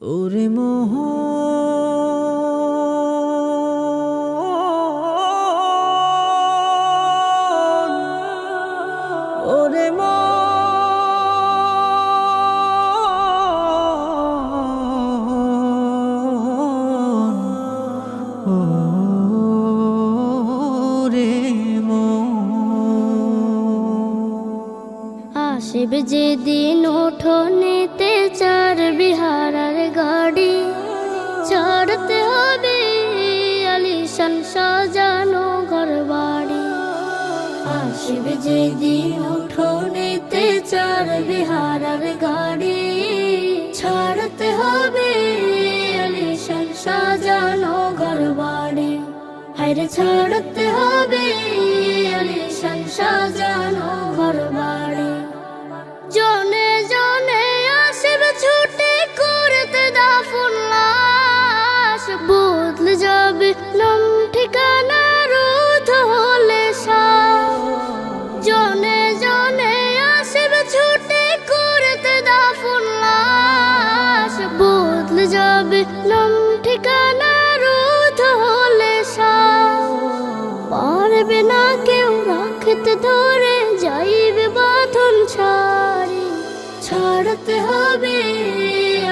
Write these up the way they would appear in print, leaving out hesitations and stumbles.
ওরে মোহন, ওরে মোহন, ওরে মোহন। আসিবে যেদিন উঠোনেতে চার বিহারার গাড়ি, ছাড়তে হবে আলিশান সাজানো ঘর বাড়ি। আসিবে যেদিন উঠোনেতে চার বিহারার গাড়ি, ছাড়তে হবে আলিশান সাজানো ঘর বাড়ি। হায়রে ছাড়তে হবে আলিশান সাজানো ঘর বাড়ি। জনে জনে আসবে ছুটে করতে দাফন লাশ, বদলে যাবে নাম ঠিকানা রোধ হলে সাফ। জনে জনে আসবে ছুটে করতে দাফন লাশ, বদলে যাবে নাম ঠিকানা রোধ হলে সাফ। পারবে না কেউ রাখতে ধরে যাইবে বাঁধন ছাড়ি, ছাড়তে হবে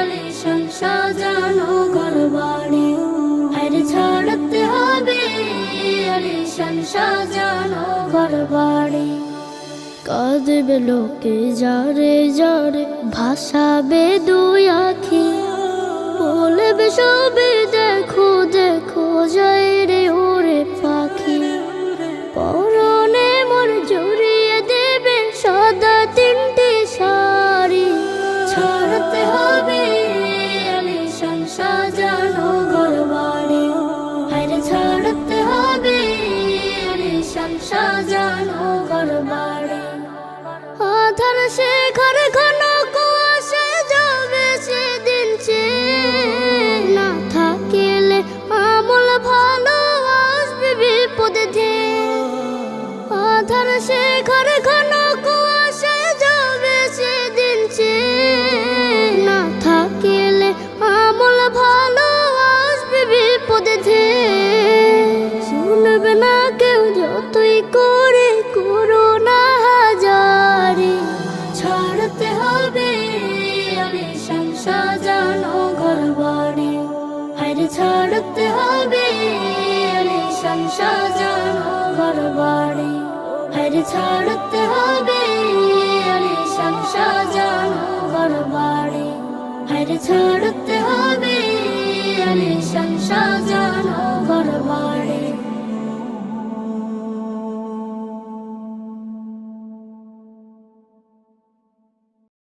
আলিশান সাজানো ঘর বাড়ি। আরে ছাড়তে হবে আলিশান সাজানো ঘর বাড়ি। কাঁদবে লোকে যারে যারে, ভাসাবে দুই আখি, বলবে সবে দেখো দেখো যায় রে ওরে পাখি। পরনে মোর জড়িয়ে দেবে সাদা তিনটি শাড়ি, ছাড়তে হবে আলিশান সাজানো ঘর বাড়ি। আরে ছাড়তে হবে আলিশান সাজানো ঘর বাড়ি। আধার সে ঘর ঘন কুয়াশা যাবে সেদিন না থাকিলে আমল ভালো আসবে বিপদে ধেয়ে। আধার সে ঘর ঘন কুয়াশা যাবে সেদিন না থাকিলে আমল ভালো আসবে বিপদে ধেয়ে। শুনবে না কেউ যতই করে করো না হাজারি, ছাড়তে হবে আলিশান সাজানো ঘর বাড়ি। আরে ছাড়তে হবে আলিশান সাজানো ঘর বাড়ি। আরে ছাড়তে হবে আলিশান সাজানো ঘর বাড়ি। আরে ছাড়তে হবে আলিশান সাজানো ঘর বাড়ি।